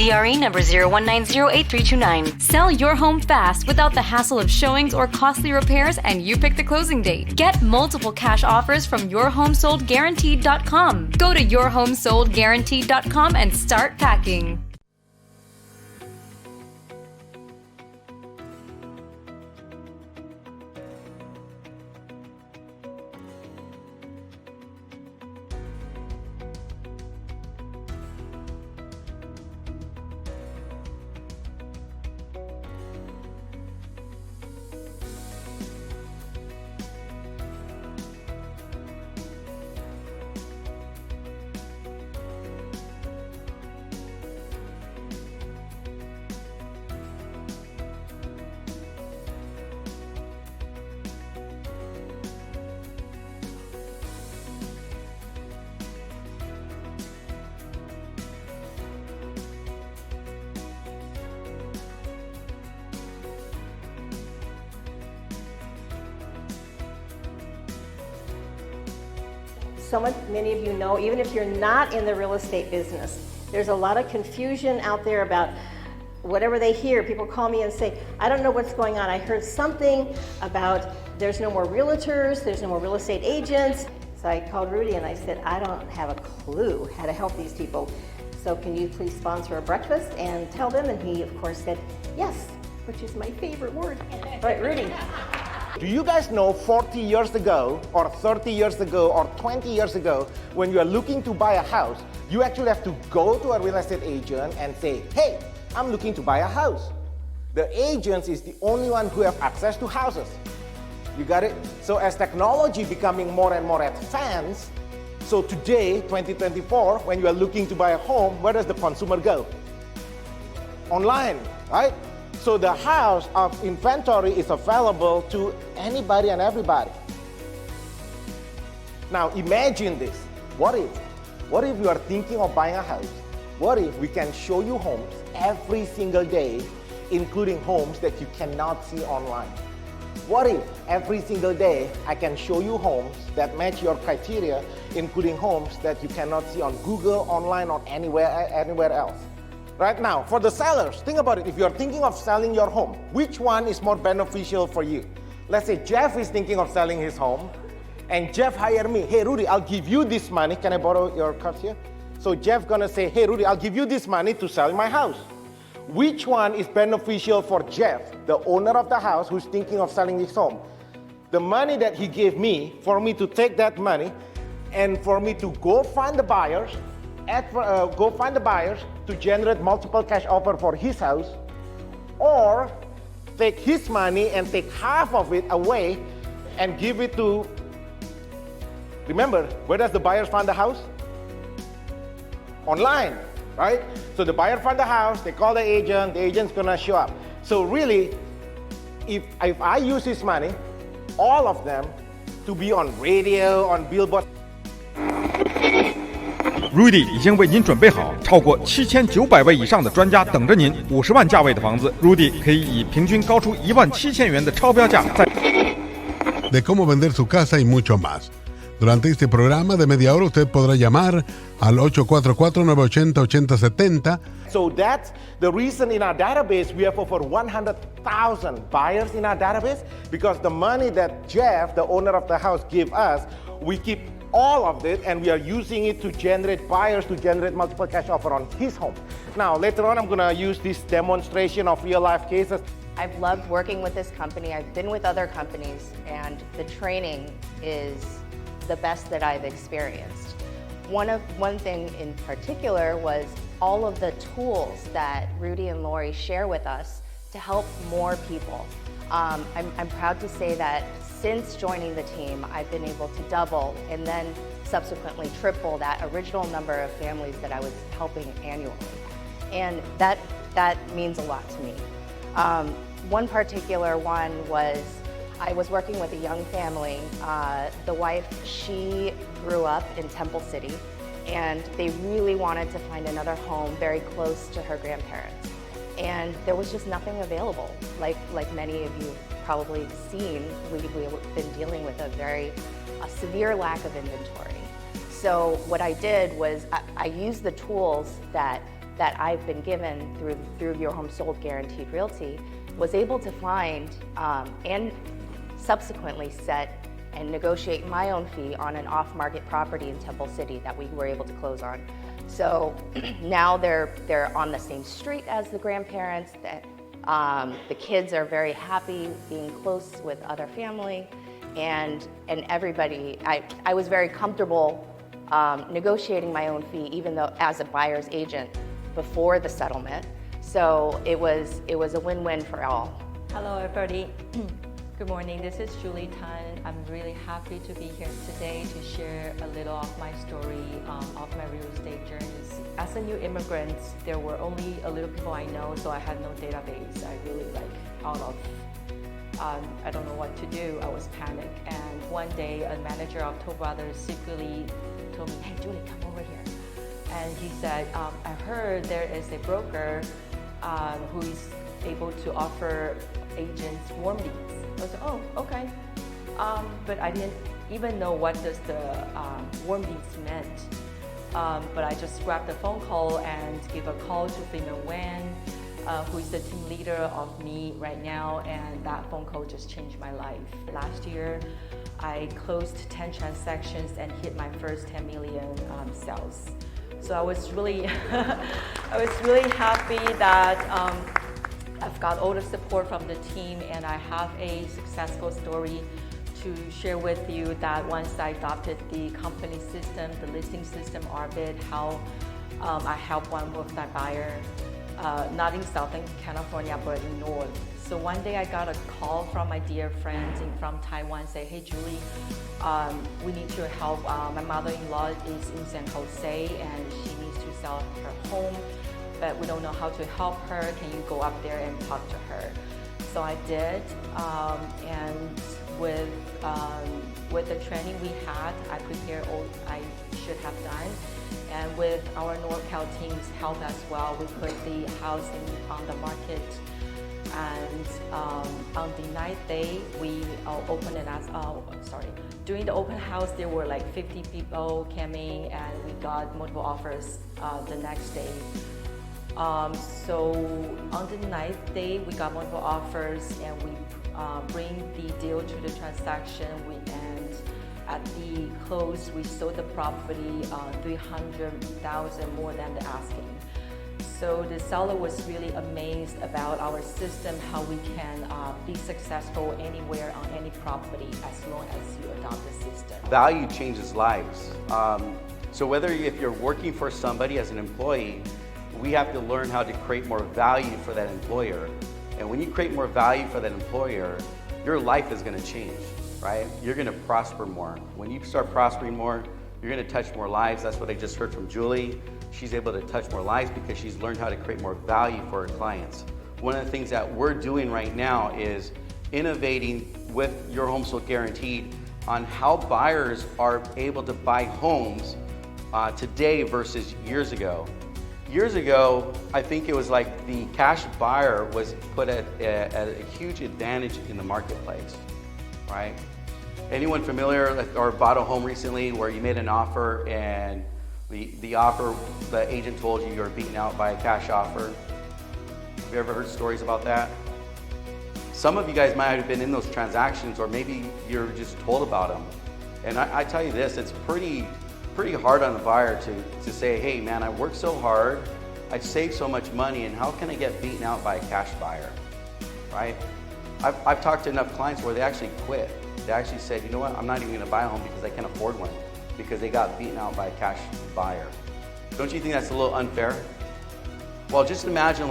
DRE number 01908329. Sell your home fast without the hassle of showings or costly repairs, and you pick the closing date. Get multiple cash offers from yourhomesoldguaranteed.com. Go to yourhomesoldguaranteed.com and start packing. Many of you know, even if you're not in the real estate business, there's a lot of confusion out there about whatever they hear. People call me and say, I don't know what's going on. I heard something about there's no more realtors, there's no more real estate agents. So I called Rudy and I said, I don't have a clue how to help these people. So can you please sponsor a breakfast and tell them? And he, of course, said, yes, which is my favorite word. Right, Rudy? Do you guys know 40 years ago, or 30 years ago, or 20 years ago, when you are looking to buy a house, you actually have to go to a real estate agent and say, hey, I'm looking to buy a house. The agent is the only one who have access to houses. You got it? So as technology becoming more and more advanced, so today, 2024, when you are looking to buy a home, where does the consumer go? Online, right? So the house of inventory is available to anybody and everybody. Now imagine this. What if you are thinking of buying a house? What if we can show you homes every single day, including homes that you cannot see online? What if every single day I can show you homes that match your criteria, including homes that you cannot see on Google, online, or anywhere else? Right now, for the sellers, think about it. If you're thinking of selling your home, which one is more beneficial for you? Let's say Jeff is thinking of selling his home, and Jeff hired me. Hey, Rudy, I'll give you this money. Can I borrow your cards here? So Jeff gonna say, hey, Rudy, I'll give you this money to sell my house. Which one is beneficial for Jeff, the owner of the house who's thinking of selling his home? The money that he gave me, for me to take that money, and for me to go find the buyers, to generate multiple cash offer for his house, or take his money and take half of it away and give it to, remember, where does the buyer find the house? Online, right? So the buyer find the house, they call the agent's gonna show up. So really, if I use his money, all of them, to be on radio, on billboard. Rudy 已经为您准备好超过7900位以上的专家等着您，50万价位的房子 ，Rudy 可以以平均高出17000元的超标价在。De cómo vender su casa y mucho más. Durante este programa de media hora usted podrá llamar al 844-980-8070. So that's the reason in our database we have over 100,000 buyers in our database, because the money that Jeff, the owner of the house, gave us, we keep all of it and we are using it to generate buyers, to generate multiple cash offer on his home. Now later on I'm going to use this demonstration of real life cases. I've loved working with this company. I've been with other companies, and the training is the best that I've experienced. One thing in particular was all of the tools that Rudy and Lori share with us to help more people. I'm proud to say that since joining the team, I've been able to double and then subsequently triple that original number of families that I was helping annually. And that means a lot to me. One particular one was, I was working with a young family. The wife, she grew up in Temple City, and they really wanted to find another home very close to her grandparents. And there was just nothing available. Like many of you probably seen, we've been dealing with a severe lack of inventory. So what I did was I used the tools that that I've been given through Your Home Sold Guaranteed Realty, was able to find and subsequently set and negotiate my own fee on an off-market property in Temple City that we were able to close on. So now they're on the same street as the grandparents. The kids are very happy being close with other family, and everybody. I was very comfortable negotiating my own fee, even though as a buyer's agent before the settlement. So it was a win-win for all. Hello, everybody. Good morning. This is Julie Tan. I'm really happy to be here today to share a little of my story of my real estate journeys. As a new immigrant, there were only a little people I know, so I had no database. I really out of I don't know what to do. I was panicked. And one day, a manager of Toll Brothers secretly told me, "Hey, Julie, come over here." And he said, "I heard there is a broker who is able to offer agents warm leads." I was like, "Oh, okay." But I didn't even know what does the warm leads meant. But I just grabbed the phone call and gave a call to Freeman Wan, who is the team leader of me right now, and that phone call just changed my life. Last year, I closed 10 transactions and hit my first 10 million sales. So I was really, happy that I've got all the support from the team, and I have a successful story to share with you that once I adopted the company system, the listing system, Arbit, how I helped one multi-buyer, not in Southern California, but in North. So one day I got a call from my dear friend from Taiwan, say, "Hey Julie, we need your help. My mother-in-law is in San Jose and she needs to sell her home, but we don't know how to help her. Can you go up there and talk to her?" So I did, and with the training we had, I prepared all I should have done. And with our NorCal team's help as well, we put the house on the market. And on the 9th day, we opened it as, during the open house, there were like 50 people coming, and we got multiple offers the next day. So on the 9th day, we got multiple offers, and we bring the deal to the transaction. And at the close, we sold the property $300,000 more than the asking. So the seller was really amazed about our system, how we can be successful anywhere on any property as long as you adopt the system. Value changes lives. So if you're working for somebody as an employee, we have to learn how to create more value for that employer. And when you create more value for that employer, your life is going to change, right? You're going to prosper more. When you start prospering more, you're going to touch more lives. That's what I just heard from Julie. She's able to touch more lives because she's learned how to create more value for her clients. One of the things that we're doing right now is innovating with Your Home Sold Guaranteed on how buyers are able to buy homes today versus years ago. Years ago, I think it was like the cash buyer was put at a huge advantage in the marketplace, right? Anyone familiar or bought a home recently where you made an offer and the offer, the agent told you were beaten out by a cash offer? Have you ever heard stories about that? Some of you guys might have been in those transactions, or maybe you're just told about them. And I tell you this, it's pretty hard on the buyer to say, "Hey man, I worked so hard, I saved so much money, and how can I get beaten out by a cash buyer?" Right? I've talked to enough clients where they actually quit. They actually said, "You know what, I'm not even gonna buy a home because I can't afford one," because they got beaten out by a cash buyer. Don't you think that's a little unfair? Well, just imagine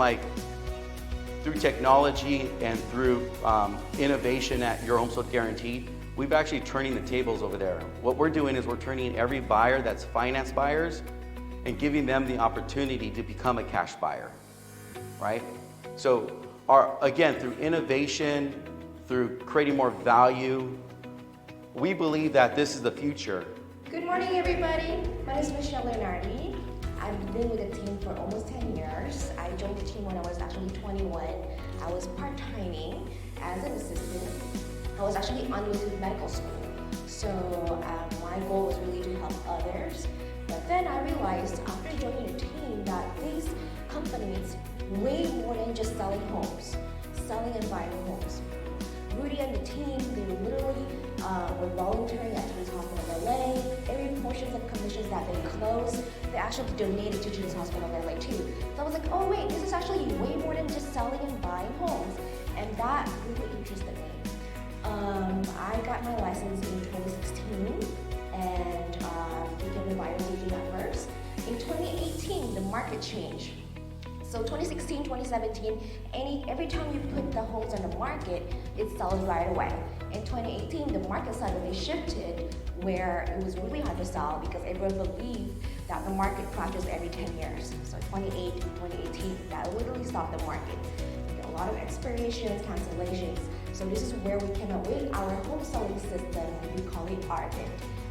through technology and through innovation at Your Home Sold Guaranteed, we've actually turning the tables over there. What we're doing is we're turning every buyer that's finance buyers and giving them the opportunity to become a cash buyer, right? So again, through innovation, through creating more value, we believe that this is the future. Good morning, everybody. My name is Michelle Leonardi. I've been with the team for almost 10 years. I joined the team when I was actually 21. I was part-timing as an assistant. I was actually unlisted medical school. So my goal was really to help others. But then I realized after joining the team that these company is way more than just selling homes, selling and buying homes. Rudy and the team, they literally were volunteering at Children's Hospital of LA. Every portion of commissions that they closed, they actually donated to Children's Hospital of LA too. So I was like, oh wait, this is actually way more than just selling and buying homes. And that really interested me. I got my license in 2016 and became a buyer's agent at first. In 2018, the market changed. So 2016, 2017, every time you put the homes on the market, it sells right away. In 2018, the market suddenly shifted where it was really hard to sell because everyone believed that the market crashes every 10 years. So 2018, that literally stopped the market. We got a lot of expirations, cancellations. So this is where we came up with our home selling system. We call it Ardent,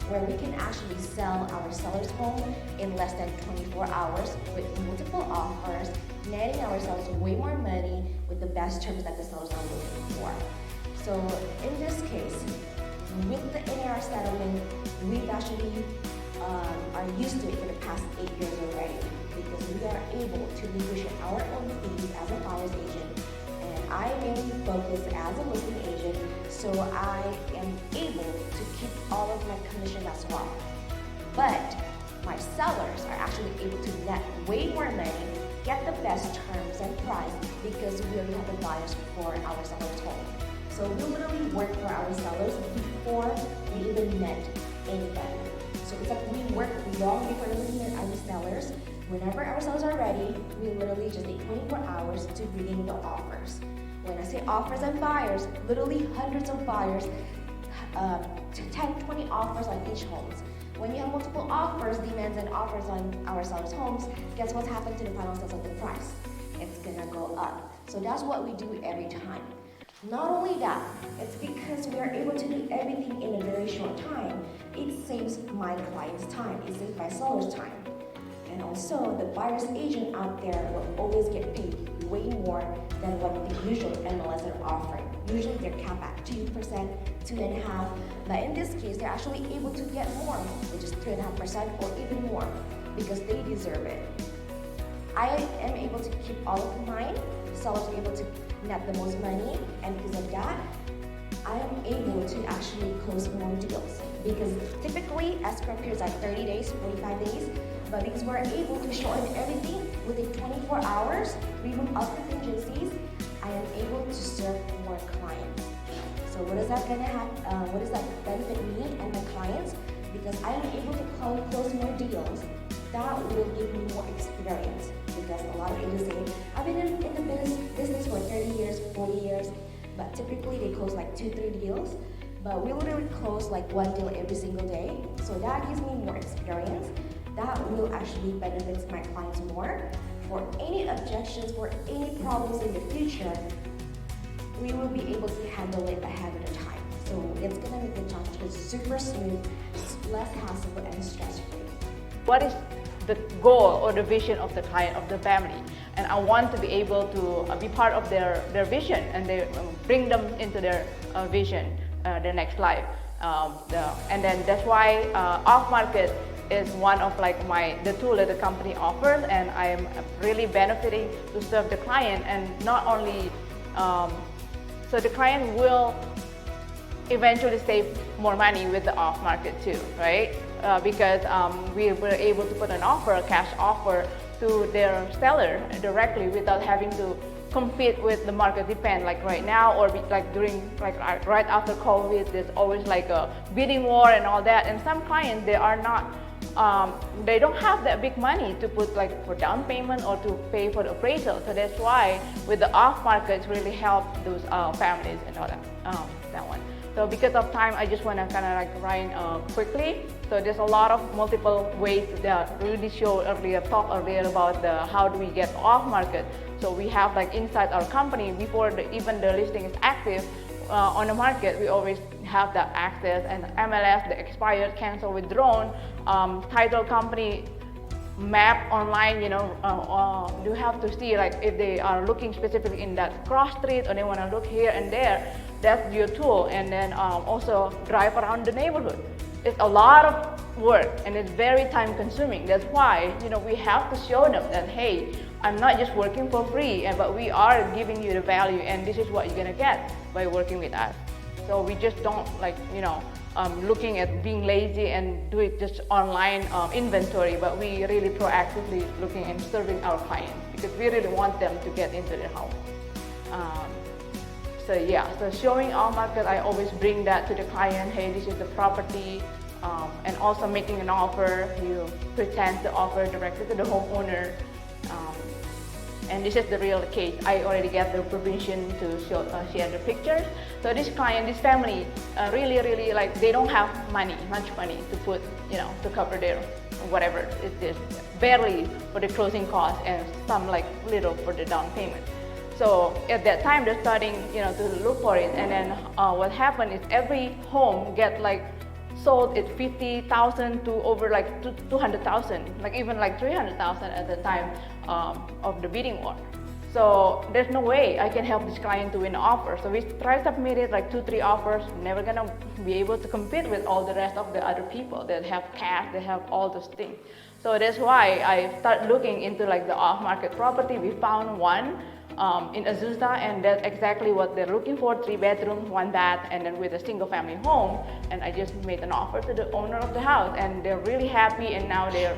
where we can actually sell our seller's home in less than 24 hours with multiple offers, netting ourselves way more money with the best terms that the sellers are looking for. So in this case, with the NAR settlement, we've actually are used to it for the past 8 years already because we are able to negotiate our own fees as a buyer's agent. And I mainly focus as a listing agent, so I am able to keep all of my commission as well. But my sellers are actually able to net way more money, get the best terms and price because we already have the buyers for our seller's home. So we literally work for our sellers before we even met anybody. So it's like we work long before we met our sellers. Whenever our sellers are ready, we literally just take 24 hours to bring in the offers. When I say offers and buyers, literally hundreds of buyers, 10, 20 offers on each home. When you have multiple offers, demands, and offers on our sellers' homes, guess what's happened to the final sales of the price? It's gonna go up. So that's what we do every time. Not only that, it's because we are able to do everything in a very short time. It saves my client's time. It saves my seller's time. And also, the buyer's agent out there will always get paid way more than what the usual MLS are offering. Usually they're capped at 2%, 2.5%, but in this case, they're actually able to get more, which is 3.5% or even more, because they deserve it. I am able to keep all of mine, sellers are able to net the most money, and because of that, I am able to actually close more deals. Because typically, escrow periods are 30 days, 45 days, but because we're able to shorten everything within 24 hours, remove all contingencies, I am able to serve more clients. So what is that gonna have? What does that benefit me and my clients? Because I am able to close more deals. That will give me more experience. Because a lot of agents say, I've been in the business for 30 years, 40 years, but typically they close like 2-3 deals. But we literally close like 1 deal every single day. So that gives me more experience. That will actually benefit my clients more. For any objections, for any problems in the future, we will be able to handle it ahead of the time. So it's gonna make the transaction super smooth, less hassle, and stress-free. What is the goal or the vision of the client, of the family? And I want to be able to be part of their vision, and they bring them into their vision, their next life. And then that's why off-market is one of like the tool that the company offers, and I am really benefiting to serve the client. And not only so the client will eventually save more money with the off market too, right? Because we were able to put an offer, a cash offer, to their seller directly without having to compete with the market depend like right now, or like during right after COVID. There's always like a bidding war and all that, and some clients, they are not they don't have that big money to put like for down payment or to pay for the appraisal. So that's why with the off market really help those families and all that one. So because of time, I just want to kind of like run quickly. So there's a lot of multiple ways that really talk earlier about how do we get off market. So we have like inside our company, before even the listing is active on the market, we always have that access and MLS, the expired, cancel, withdrawn, title company map online, you have to see like if they are looking specifically in that cross street or they want to look here and there, that's your tool. And then also drive around the neighborhood. It's a lot of work and it's very time consuming. That's why we have to show them that, hey, I'm not just working for free, but we are giving you the value, and this is what you're gonna get by working with us. So we just don't looking at being lazy and do it just online inventory, but we really proactively looking and serving our clients because we really want them to get into their home. So showing our market, I always bring that to the client. Hey, this is the property, and also making an offer. You present the offer directly to the homeowner. And this is the real case. I already get the permission to share the pictures. So this client, this family, really they don't have much money to put, to cover their whatever it is, barely for the closing costs and some little for the down payment. So at that time, they're starting, to look for it. And then what happened is every home get sold at $50,000 to over $200,000, even $300,000 at the time of the bidding war. So there's no way I can help this client to win an offer. So we try submitted 2-3 offers. Never gonna be able to compete with all the rest of the other people that have cash, they have all those things. So that's why I start looking into the off-market property. We found one in Azusa, and that's exactly what they're looking for, 3 bedrooms, 1 bath, and then with a single family home. And I just made an offer to the owner of the house, and they're really happy, and now they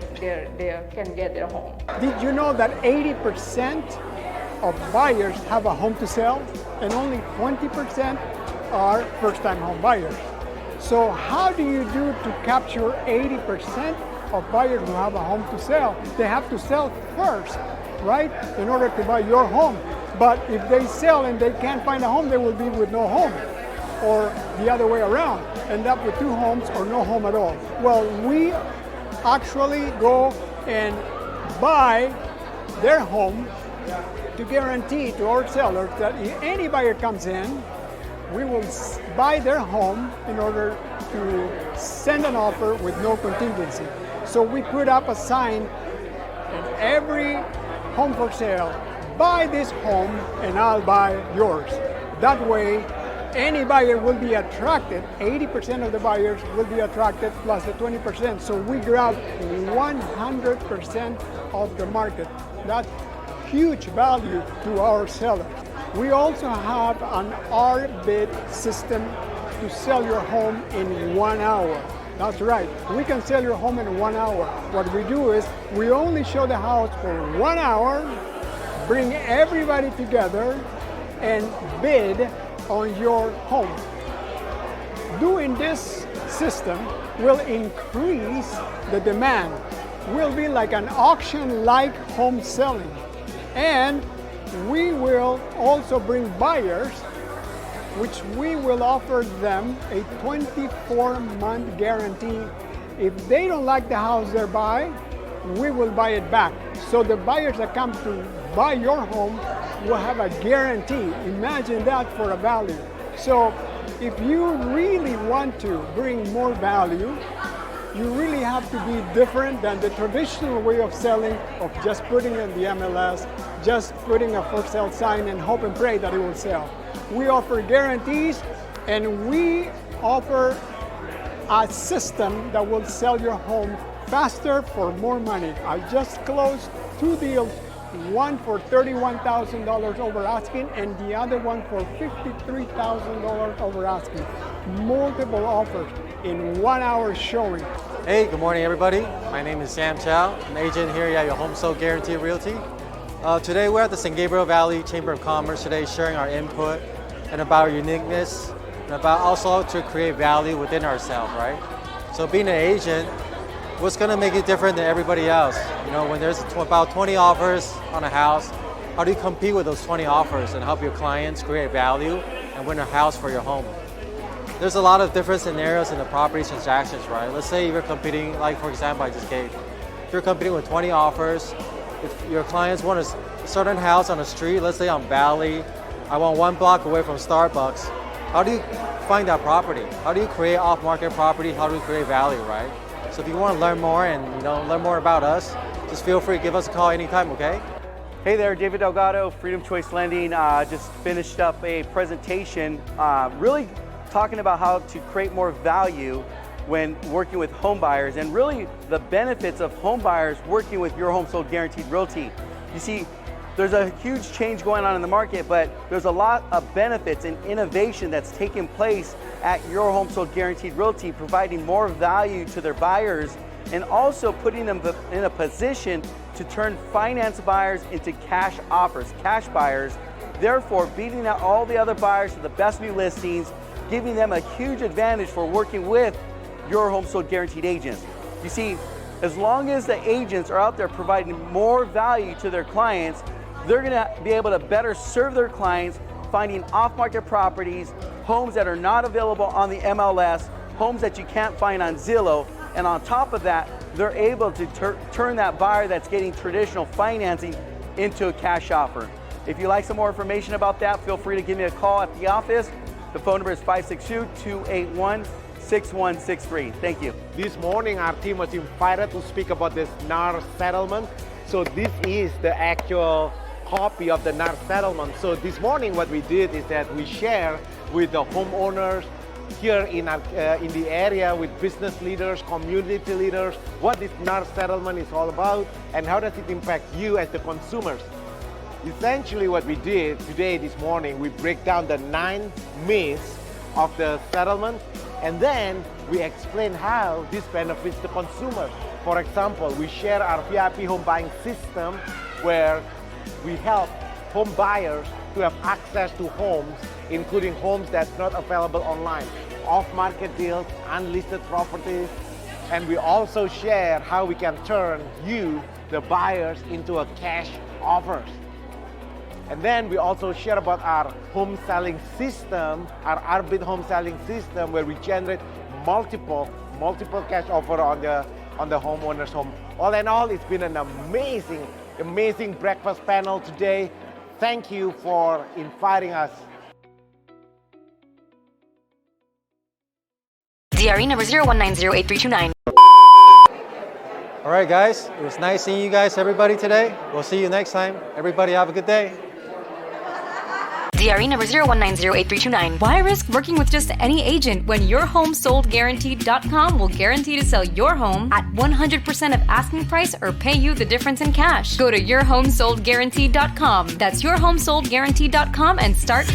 can get their home. Did you know that 80% of buyers have a home to sell, and only 20% are first-time home buyers? So how do you do to capture 80% of buyers who have a home to sell? They have to sell first, right, in order to buy your home. But if they sell and they can't find a home, they will be with no home, or the other way around, end up with 2 homes or no home at all. Well, we actually go and buy their home to guarantee to our sellers that if any buyer comes in, we will buy their home in order to send an offer with no contingency. So we put up a sign in every home for sale: buy this home and I'll buy yours. That way, any buyer will be attracted, 80% of the buyers will be attracted plus the 20%. So we grab 100% of the market. That's huge value to our sellers. We also have an R-bid system to sell your home in 1 hour. That's right, we can sell your home in 1 hour. What we do is we only show the house for 1 hour, bring everybody together, and bid on your home. Doing this system will increase the demand. Will be like an auction-like home selling. And we will also bring buyers, which we will offer them a 24-month guarantee. If they don't like the house they buy, we will buy it back. So the buyers that come to buy your home will have a guarantee. Imagine that for a value. So if you really want to bring more value, you really have to be different than the traditional way of selling, of just putting in the MLS, just putting a for sale sign and hope and pray that it will sell. We offer guarantees, and we offer a system that will sell your home faster for more money. I just closed 2 deals, one for $31,000 over asking, and the other one for $53,000 over asking. Multiple offers in 1 hour showing. Hey, good morning everybody. My name is Sam Chow, an agent here at your Home Sold Guarantee Realty. Today we're at the San Gabriel Valley Chamber of Commerce today, sharing our input and about our uniqueness and about also to create value within ourselves, right? So being an agent, what's going to make it different than everybody else? When there's about 20 offers on a house, how do you compete with those 20 offers and help your clients create value and win a house for your home? There's a lot of different scenarios in the property transactions, right? Let's say you're competing, like for example I just gave. If you're competing with 20 offers, if your clients want a certain house on a street, let's say on Valley, I want 1 block away from Starbucks, how do you find that property? How do you create off-market property? How do you create value, right? So if you want to learn more and learn more about us, just feel free to give us a call anytime, okay? Hey there, David Delgado, Freedom Choice Lending. Just finished up a presentation really talking about how to create more value when working with home buyers and really the benefits of home buyers working with your Home Sold Guaranteed Realty. You see, there's a huge change going on in the market, but there's a lot of benefits and innovation that's taking place at Your Home Sold Guaranteed Realty, providing more value to their buyers and also putting them in a position to turn finance buyers into cash offers, cash buyers, therefore beating out all the other buyers to the best new listings, giving them a huge advantage for working with Your Home Sold Guaranteed agents. You see, as long as the agents are out there providing more value to their clients, they're gonna be able to better serve their clients, finding off-market properties, homes that are not available on the MLS, homes that you can't find on Zillow, and on top of that, they're able to turn that buyer that's getting traditional financing into a cash offer. If you'd like some more information about that, feel free to give me a call at the office. The phone number is 562-281-6163. Thank you. This morning, our team was invited to speak about this NAR settlement. So this is the actual copy of the NAR settlement. So this morning, what we did is that we share with the homeowners here in the area, with business leaders, community leaders, what this NAR settlement is all about and how does it impact you as the consumers. Essentially what we did today, this morning, we break down the 9 myths of the settlement, and then we explain how this benefits the consumer. For example, we share our VIP home buying system where we help home buyers to have access to homes, including homes that's not available online, off-market deals, unlisted properties, and we also share how we can turn you, the buyers, into a cash offers. And then we also share about our home selling system, our Arbit home selling system, where we generate multiple cash offer on the homeowner's home. All in all, it's been an amazing breakfast panel today. Thank you for inviting us. DRE number 01908329. All right, guys, it was nice seeing you guys, everybody, today. We'll see you next time. Everybody have a good day. DRE number 01908329. Why risk working with just any agent when yourhomesoldguaranteed.com will guarantee to sell your home at 100% of asking price or pay you the difference in cash? Go to yourhomesoldguaranteed.com. That's yourhomesoldguaranteed.com and start cash.